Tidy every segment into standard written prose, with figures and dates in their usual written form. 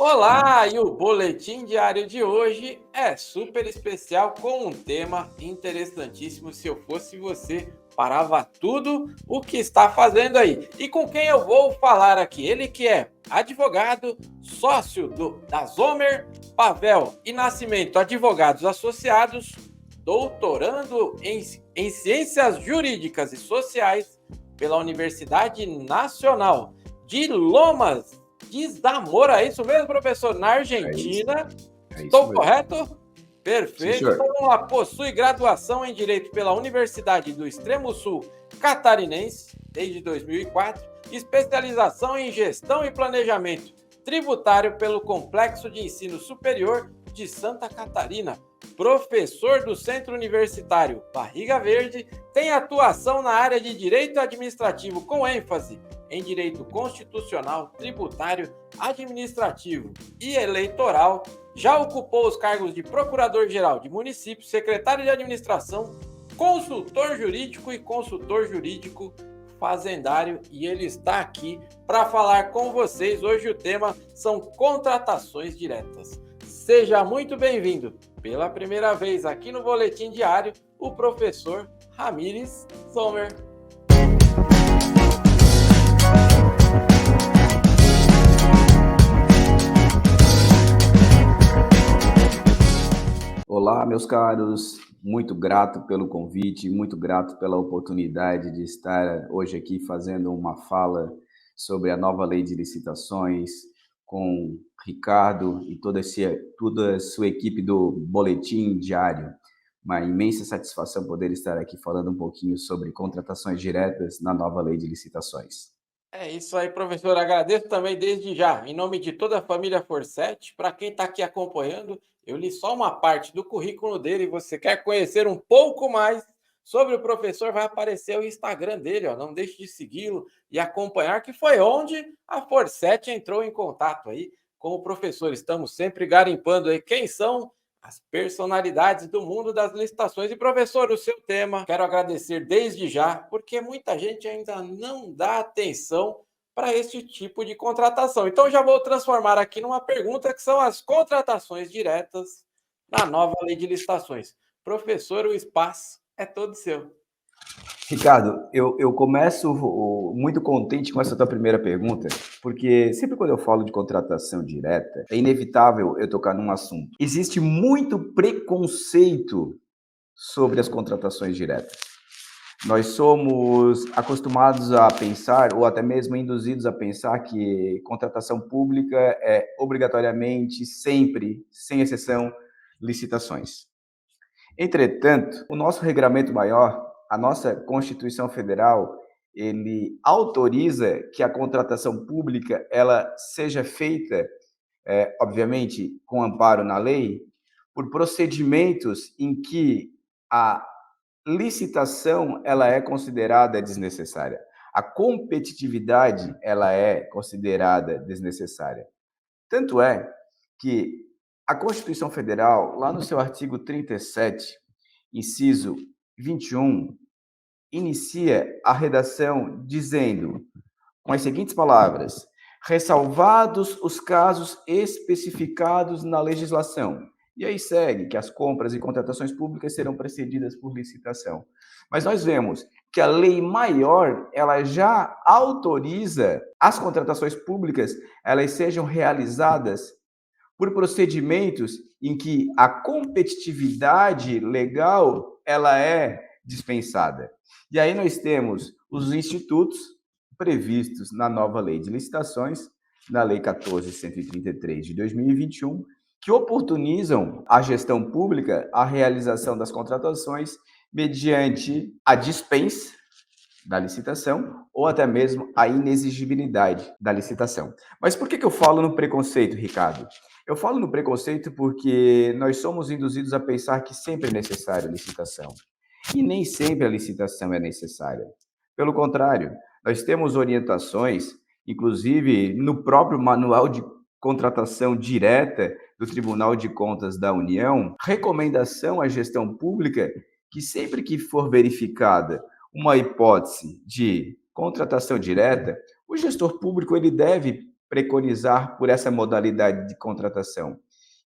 Olá, e o boletim diário de hoje é super especial com um tema interessantíssimo. Se eu fosse você, parava tudo o que está fazendo aí. E com quem eu vou falar aqui? Ele que é advogado, sócio da Zomer, Pavel e Nascimento Advogados Associados, doutorando em Ciências Jurídicas e Sociais pela Universidade Nacional de Lomas de Zamora. É isso mesmo, professor? Na Argentina. Estou mesmo. correto? Sim, Perfeito. senhor. Então vamos lá. Possui graduação em Direito pela Universidade do Extremo Sul Catarinense, desde 2004, especialização em Gestão e Planejamento Tributário pelo Complexo de Ensino Superior de Santa Catarina. Professor do Centro Universitário Barriga Verde, tem atuação na área de Direito Administrativo com ênfase em Direito Constitucional, Tributário, Administrativo e Eleitoral. Já ocupou os cargos de Procurador-Geral de Município, Secretário de Administração, Consultor Jurídico e Consultor Jurídico Fazendário, e ele está aqui para falar com vocês. Hoje o tema são contratações diretas. Seja muito bem-vindo, pela primeira vez aqui no Boletim Diário, o professor Ramires Zomer. Olá, meus caros. Muito grato pelo convite, muito grato pela oportunidade de estar hoje aqui fazendo uma fala sobre a nova lei de licitações com Ricardo e toda a sua equipe do Boletim Diário. Uma imensa satisfação poder estar aqui falando um pouquinho sobre contratações diretas na nova lei de licitações. É isso aí, professor. Agradeço também desde já, em nome de toda a família Forset. Para quem está aqui acompanhando, eu li só uma parte do currículo dele. Você quer conhecer um pouco mais sobre o professor, vai aparecer o Instagram dele. Ó. Não deixe de segui-lo e acompanhar, que foi onde a Forset entrou em contato aí com o professor. Estamos sempre garimpando aí quem são as personalidades do mundo das licitações. E, professor, o seu tema, quero agradecer desde já, porque muita gente ainda não dá atenção para esse tipo de contratação. Então, já vou transformar aqui numa pergunta, que são as contratações diretas na nova lei de licitações. Professor, o espaço é todo seu. Ricardo, eu começo muito contente com essa tua primeira pergunta, porque sempre quando eu falo de contratação direta, é inevitável eu tocar num assunto. Existe muito preconceito sobre as contratações diretas. Nós somos acostumados a pensar, ou até mesmo induzidos a pensar, que contratação pública é obrigatoriamente, sempre, sem exceção, licitações. Entretanto, o nosso regramento maior, a nossa Constituição Federal, ele autoriza que a contratação pública ela seja feita, obviamente, com amparo na lei, por procedimentos em que a licitação ela é considerada desnecessária. A competitividade ela é considerada desnecessária. Tanto é que a Constituição Federal, lá no seu artigo 37, inciso 21, inicia a redação dizendo, com as seguintes palavras: ressalvados os casos especificados na legislação. E aí segue que as compras e contratações públicas serão precedidas por licitação. Mas nós vemos que a lei maior, ela já autoriza as contratações públicas, elas sejam realizadas por procedimentos em que a competitividade legal, ela é dispensada. E aí nós temos os institutos previstos na nova lei de licitações, na lei 14.133 de 2021, que oportunizam a gestão pública a realização das contratações mediante a dispensa da licitação ou até mesmo a inexigibilidade da licitação. Mas por que eu falo no preconceito, Ricardo? Eu falo no preconceito porque nós somos induzidos a pensar que sempre é necessário licitação. E nem sempre a licitação é necessária. Pelo contrário, nós temos orientações, inclusive no próprio manual de contratação direta do Tribunal de Contas da União, recomendação à gestão pública que sempre que for verificada uma hipótese de contratação direta, o gestor público ele deve preconizar por essa modalidade de contratação?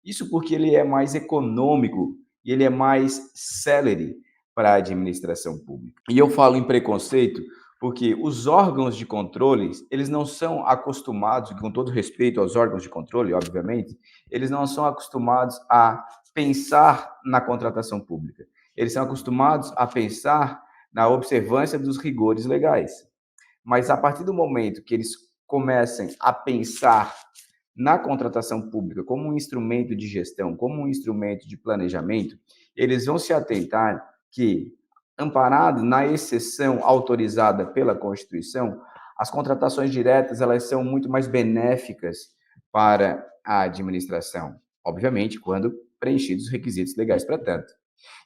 Isso porque ele é mais econômico e ele é mais célere para a administração pública. E eu falo em preconceito porque os órgãos de controle, eles não são acostumados, com todo respeito aos órgãos de controle, obviamente, eles não são acostumados a pensar na contratação pública. Eles são acostumados a pensar na observância dos rigores legais. Mas a partir do momento que eles comecem a pensar na contratação pública como um instrumento de gestão, como um instrumento de planejamento, eles vão se atentar que, amparado na exceção autorizada pela Constituição, as contratações diretas elas são muito mais benéficas para a administração, obviamente, quando preenchidos os requisitos legais para tanto.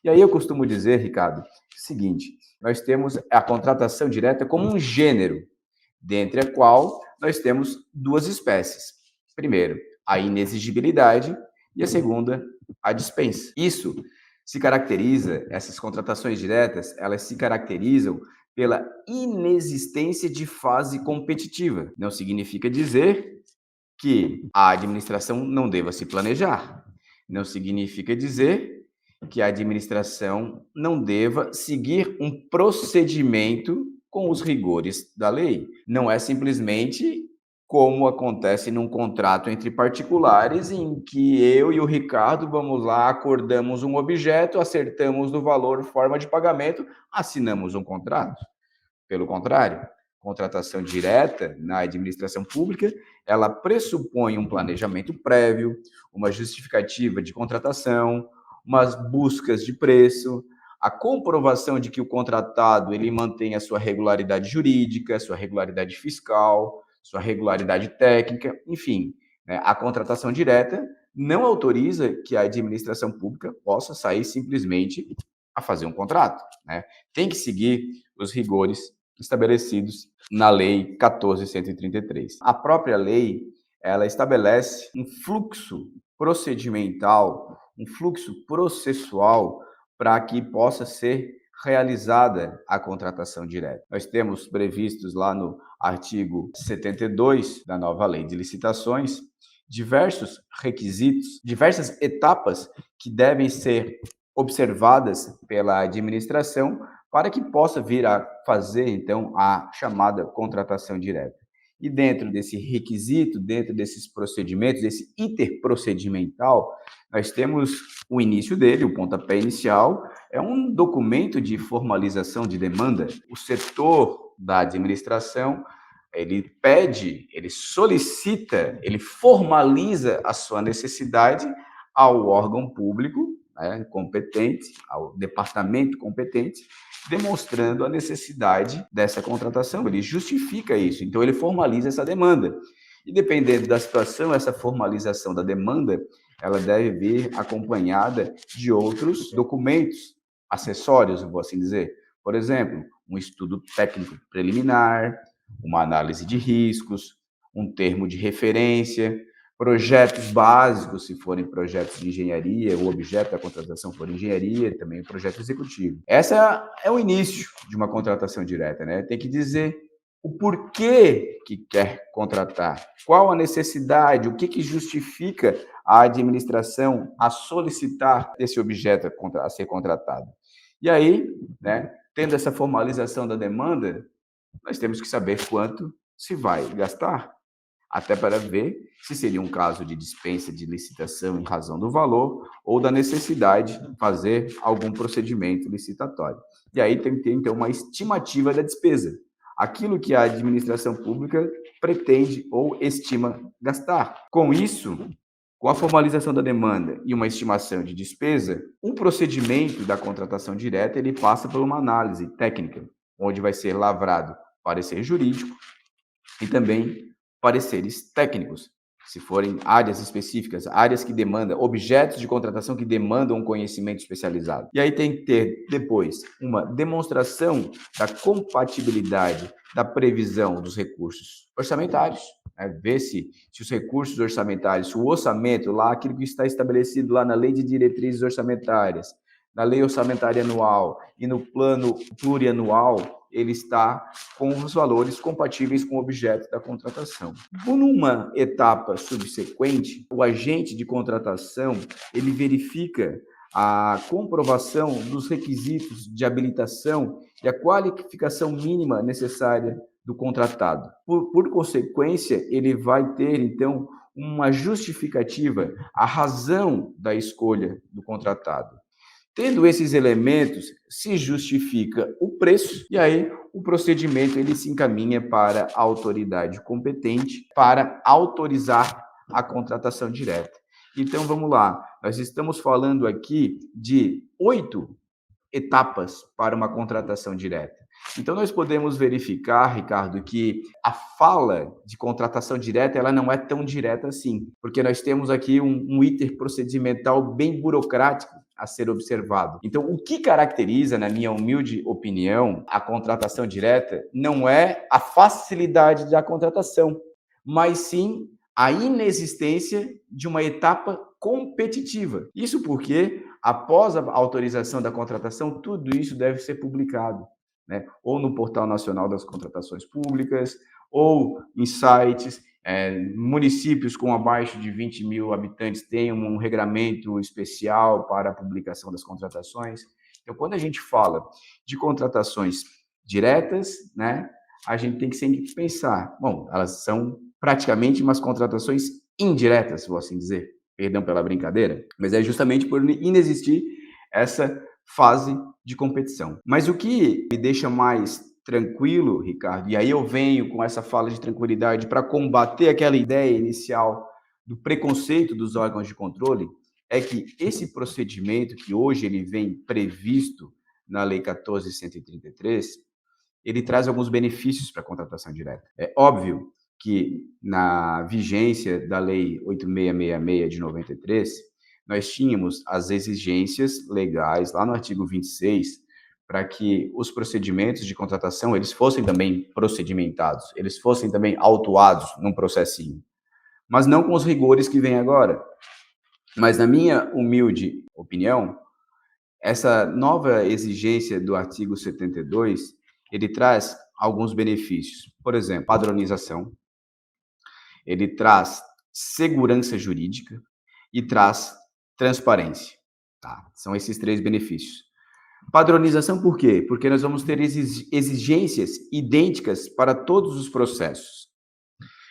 E aí eu costumo dizer, Ricardo, o seguinte: nós temos a contratação direta como um gênero, dentre a qual nós temos duas espécies. Primeiro, a inexigibilidade e a segunda, a dispensa. Isso se caracteriza, essas contratações diretas, elas se caracterizam pela inexistência de fase competitiva. Não significa dizer que a administração não deva se planejar. Não significa dizer que a administração não deva seguir um procedimento com os rigores da lei. Não é simplesmente como acontece num contrato entre particulares, em que eu e o Ricardo vamos lá, acordamos um objeto, acertamos no valor, forma de pagamento, assinamos um contrato. Pelo contrário, contratação direta na administração pública, ela pressupõe um planejamento prévio, uma justificativa de contratação, umas buscas de preço, a comprovação de que o contratado ele mantém a sua regularidade jurídica, sua regularidade fiscal, sua regularidade técnica, enfim, né? A contratação direta não autoriza que a administração pública possa sair simplesmente a fazer um contrato, né? Tem que seguir os rigores estabelecidos na Lei 14.133. A própria lei, ela estabelece um fluxo procedimental, um fluxo processual para que possa ser realizada a contratação direta. Nós temos previstos lá no artigo 72 da nova Lei de Licitações diversos requisitos, diversas etapas que devem ser observadas pela administração para que possa vir a fazer, então, a chamada contratação direta. E dentro desse requisito, dentro desses procedimentos, desse interprocedimental, nós temos o início dele, o pontapé inicial, é um documento de formalização de demanda. O setor da administração, ele pede, ele solicita, ele formaliza a sua necessidade ao órgão público, né, competente, ao departamento competente, demonstrando a necessidade dessa contratação. Ele justifica isso, então ele formaliza essa demanda. E dependendo da situação, essa formalização da demanda, ela deve vir acompanhada de outros documentos acessórios, vou assim dizer. Por exemplo, um estudo técnico preliminar, uma análise de riscos, um termo de referência, projetos básicos, se forem projetos de engenharia, o objeto da contratação for engenharia, também o projeto executivo. Essa é o início de uma contratação direta, né? Tem que dizer o porquê que quer contratar, qual a necessidade, o que justifica a administração a solicitar esse objeto a ser contratado. E aí, né, tendo essa formalização da demanda, nós temos que saber quanto se vai gastar, até para ver se seria um caso de dispensa de licitação em razão do valor ou da necessidade de fazer algum procedimento licitatório. E aí tem que ter, então, uma estimativa da despesa, aquilo que a administração pública pretende ou estima gastar. Com isso, com a formalização da demanda e uma estimação de despesa, o procedimento da contratação direta ele passa por uma análise técnica, onde vai ser lavrado parecer jurídico e também pareceres técnicos, se forem áreas específicas, áreas que demandam, objetos de contratação que demandam um conhecimento especializado. E aí tem que ter, depois, uma demonstração da compatibilidade da previsão dos recursos orçamentários, né? Ver se os recursos orçamentários, se o orçamento, lá aquilo que está estabelecido lá na Lei de Diretrizes Orçamentárias, na Lei Orçamentária Anual e no Plano Plurianual, ele está com os valores compatíveis com o objeto da contratação. Numa etapa subsequente, o agente de contratação, ele verifica a comprovação dos requisitos de habilitação e a qualificação mínima necessária do contratado. Por consequência, ele vai ter, então, uma justificativa, a razão da escolha do contratado. Tendo esses elementos, se justifica o preço e aí o procedimento ele se encaminha para a autoridade competente para autorizar a contratação direta. Então vamos lá, nós estamos falando aqui de 8 etapas para uma contratação direta. Então nós podemos verificar, Ricardo, que a fala de contratação direta ela não é tão direta assim, porque nós temos aqui um iter procedimental bem burocrático a ser observado. Então, o que caracteriza, na minha humilde opinião, a contratação direta não é a facilidade da contratação, mas sim a inexistência de uma etapa competitiva. Isso porque, após a autorização da contratação, tudo isso deve ser publicado, né? Ou no Portal Nacional das Contratações Públicas, ou em sites. Municípios com abaixo de 20 mil habitantes têm um regramento especial para a publicação das contratações. Então, quando a gente fala de contratações diretas, né, a gente tem que sempre pensar, bom, elas são praticamente umas contratações indiretas, vou assim dizer, perdão pela brincadeira, mas é justamente por inexistir essa fase de competição. Mas o que me deixa mais tranquilo, Ricardo, e aí eu venho com essa fala de tranquilidade para combater aquela ideia inicial do preconceito dos órgãos de controle, é que esse procedimento que hoje ele vem previsto na Lei 14.133, ele traz alguns benefícios para a contratação direta. É óbvio que na vigência da Lei 8666 de 93, nós tínhamos as exigências legais lá no artigo 26, para que os procedimentos de contratação eles fossem também procedimentados, eles fossem também autuados num processinho, mas não com os rigores que vem agora. Mas na minha humilde opinião, essa nova exigência do artigo 72, ele traz alguns benefícios. Por exemplo, padronização, ele traz segurança jurídica e traz transparência. Tá? São esses 3 benefícios. Padronização por quê? Porque nós vamos ter exigências idênticas para todos os processos.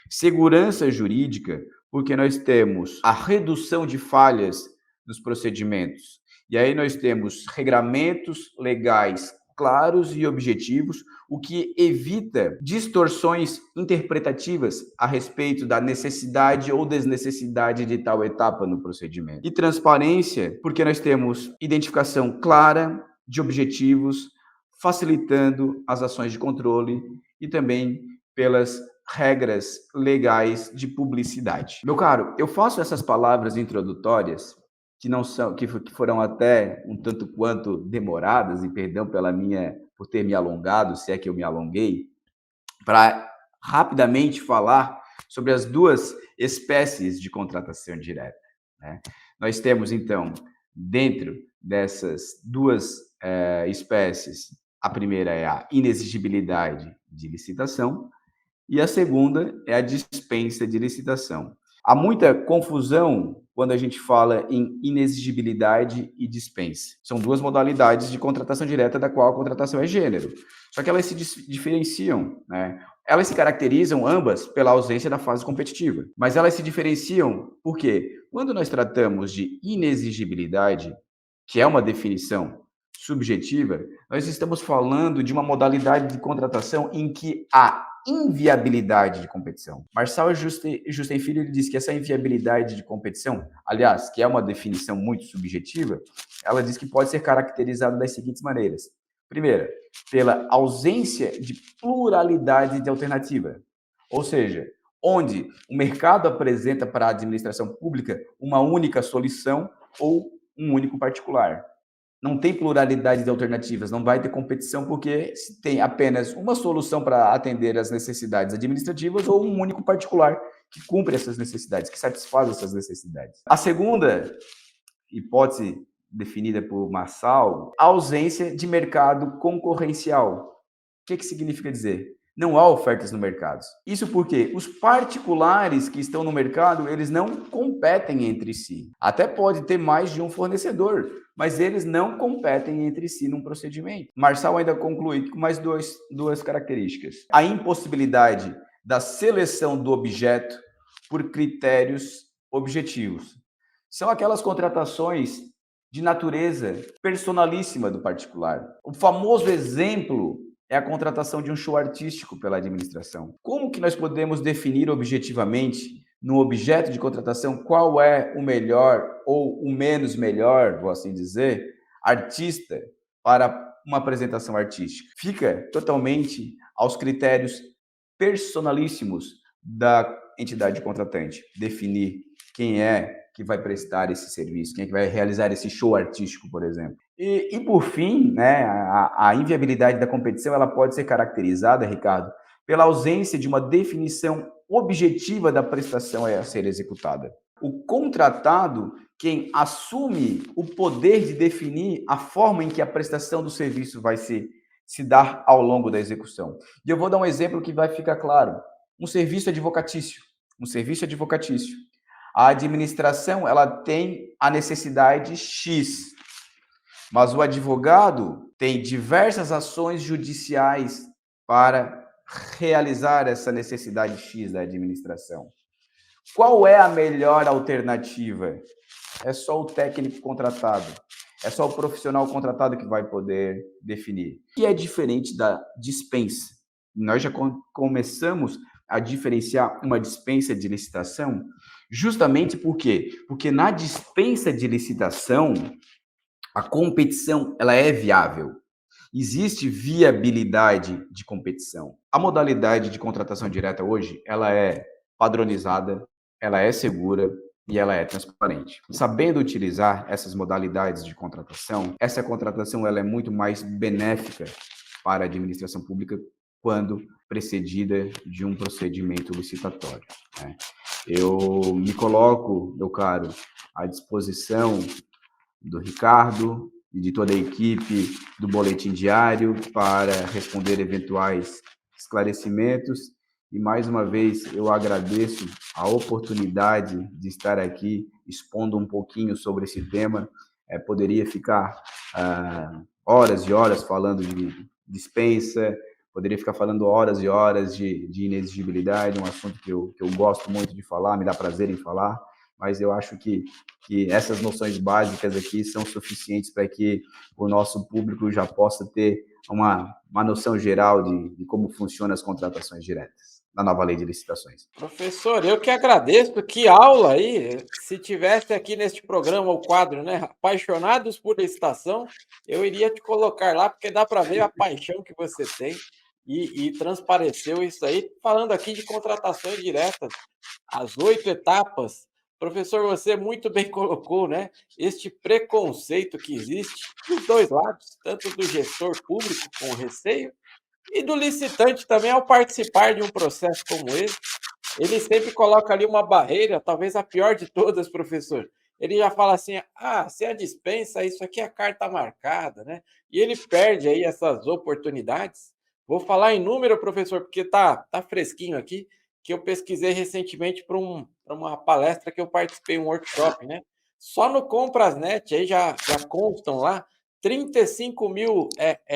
Segurança jurídica, porque nós temos a redução de falhas nos procedimentos. E aí nós temos regramentos legais claros e objetivos, o que evita distorções interpretativas a respeito da necessidade ou desnecessidade de tal etapa no procedimento. E transparência, porque nós temos identificação clara de objetivos, facilitando as ações de controle e também pelas regras legais de publicidade. Meu caro, eu faço essas palavras introdutórias que não são, que foram até um tanto quanto demoradas, e perdão por ter me alongado, se é que eu me alonguei, para rapidamente falar sobre as 2 espécies de contratação direta, né? Nós temos, então, dentro dessas 2 espécies, a primeira é a inexigibilidade de licitação e a segunda é a dispensa de licitação. Há muita confusão quando a gente fala em inexigibilidade e dispensa. São 2 modalidades de contratação direta, da qual a contratação é gênero. Só que elas se diferenciam, né? Elas se caracterizam ambas pela ausência da fase competitiva. Mas elas se diferenciam porque, quando nós tratamos de inexigibilidade, que é uma definição subjetiva, nós estamos falando de uma modalidade de contratação em que há inviabilidade de competição. Marçal Justen Filho ele diz que essa inviabilidade de competição, aliás, que é uma definição muito subjetiva, ela diz que pode ser caracterizada das seguintes maneiras. Primeira, pela ausência de pluralidade de alternativa, ou seja, onde o mercado apresenta para a administração pública uma única solução ou um único particular. Não tem pluralidade de alternativas, não vai ter competição porque se tem apenas uma solução para atender às necessidades administrativas ou um único particular que cumpre essas necessidades, que satisfaz essas necessidades. A segunda hipótese definida por Marçal, a ausência de mercado concorrencial, que significa dizer? Não há ofertas no mercado. Isso porque os particulares que estão no mercado, eles não competem entre si. Até pode ter mais de um fornecedor, mas eles não competem entre si num procedimento. Marçal ainda conclui com mais duas características. A impossibilidade da seleção do objeto por critérios objetivos. São aquelas contratações de natureza personalíssima do particular. O famoso exemplo é a contratação de um show artístico pela administração. Como que nós podemos definir objetivamente, no objeto de contratação, qual é o melhor ou o menos melhor, vou assim dizer, artista para uma apresentação artística? Fica totalmente aos critérios personalíssimos da entidade contratante definir quem é que vai prestar esse serviço, quem é que vai realizar esse show artístico, por exemplo. E por fim, né, a inviabilidade da competição ela pode ser caracterizada, Ricardo, pela ausência de uma definição objetiva da prestação a ser executada. O contratado, quem assume o poder de definir a forma em que a prestação do serviço vai se dar ao longo da execução. E eu vou dar um exemplo que vai ficar claro. Um serviço advocatício. A administração ela tem a necessidade X, mas o advogado tem diversas ações judiciais para realizar essa necessidade X da administração. Qual é a melhor alternativa? É só o técnico contratado, é só o profissional contratado que vai poder definir. E é diferente da dispensa. Nós já começamos a diferenciar uma dispensa de licitação justamente por quê? Porque na dispensa de licitação, a competição ela é viável. Existe viabilidade de competição. A modalidade de contratação direta hoje, ela é padronizada, ela é segura e ela é transparente. Sabendo utilizar essas modalidades de contratação, essa contratação ela é muito mais benéfica para a administração pública quando precedida de um procedimento licitatório, né? Eu me coloco, meu caro, à disposição do Ricardo e de toda a equipe do Boletim Diário para responder eventuais esclarecimentos. E, mais uma vez, eu agradeço a oportunidade de estar aqui expondo um pouquinho sobre esse tema. Poderia ficar horas e horas falando de dispensa, poderia ficar falando horas e horas de inexigibilidade, um assunto que eu gosto muito de falar, me dá prazer em falar, mas eu acho que essas noções básicas aqui são suficientes para que o nosso público já possa ter uma noção geral de como funcionam as contratações diretas na nova lei de licitações. Professor, eu que agradeço, que aula aí. Se tivesse aqui neste programa o quadro, né, Apaixonados por Licitação, eu iria te colocar lá, porque dá para ver a paixão que você tem e transpareceu isso aí, falando aqui de contratações diretas, as 8 etapas. Professor, você muito bem colocou, né, este preconceito que existe dos dois lados, tanto do gestor público com receio e do licitante também ao participar de um processo como esse. Ele sempre coloca ali uma barreira, talvez a pior de todas, professor. Ele já fala assim: se a dispensa, isso aqui é carta marcada, né? E ele perde aí essas oportunidades. Vou falar em número, professor, porque tá fresquinho aqui, que eu pesquisei recentemente para uma palestra que eu participei, um workshop, né? Só no Comprasnet aí já constam lá 35 mil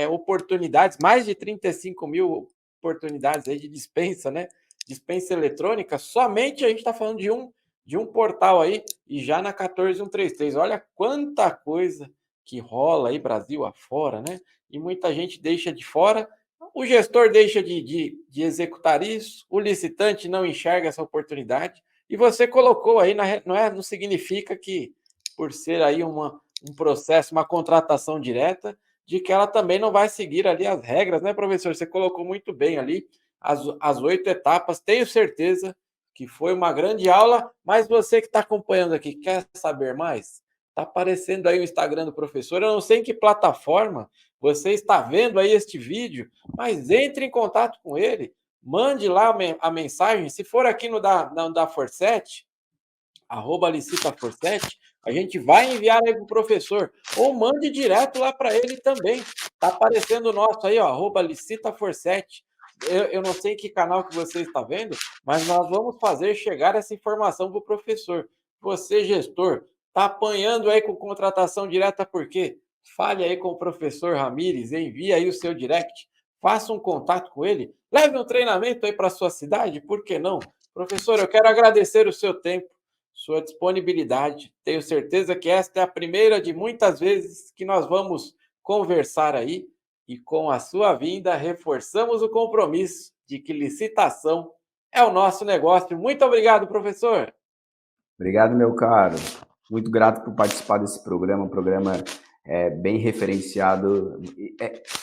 oportunidades, mais de 35 mil oportunidades aí de dispensa, né? Dispensa eletrônica, somente a gente está falando de um portal aí, e já na 14133. Olha quanta coisa que rola aí Brasil afora, né? E muita gente deixa de fora, o gestor deixa de executar isso, o licitante não enxerga essa oportunidade, e você colocou aí, não significa que, por ser aí um processo, uma contratação direta, de que ela também não vai seguir ali as regras, né, professor? Você colocou muito bem ali as 8 etapas. Tenho certeza que foi uma grande aula, mas você que está acompanhando aqui, quer saber mais? Está aparecendo aí o Instagram do professor. Eu não sei em que plataforma você está vendo aí este vídeo, mas entre em contato com ele, mande lá a mensagem. Se for aqui no da Forset, @licitaforset, a gente vai enviar aí para o professor, ou mande direto lá para ele também, Tá aparecendo o nosso aí, ó, @licitafor7. Eu não sei em que canal que você está vendo, mas nós vamos fazer chegar essa informação para o professor. Você, gestor, tá apanhando aí com contratação direta por quê? Fale aí com o professor Ramires, envie aí o seu direct, faça um contato com ele, leve um treinamento aí para a sua cidade, por que não? Professor, eu quero agradecer o seu tempo, sua disponibilidade. Tenho certeza que esta é a primeira de muitas vezes que nós vamos conversar aí e com a sua vinda reforçamos o compromisso de que licitação é o nosso negócio. Muito obrigado, professor. Obrigado, meu caro. Muito grato por participar desse programa, um programa bem referenciado.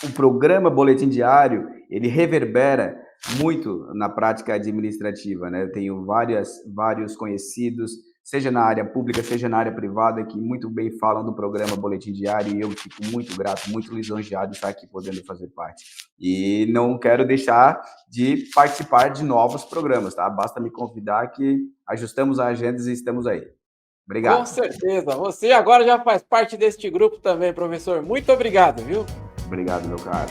O programa Boletim Diário, ele reverbera muito na prática administrativa, né? Eu tenho vários conhecidos, seja na área pública, seja na área privada, que muito bem falam do programa Boletim Diário e eu fico muito grato, muito lisonjeado de estar aqui podendo fazer parte. E não quero deixar de participar de novos programas, tá? Basta me convidar que ajustamos as agendas e estamos aí. Com Obrigado. certeza. Você agora já faz parte deste grupo também, professor. Muito obrigado, viu? Obrigado, meu caro.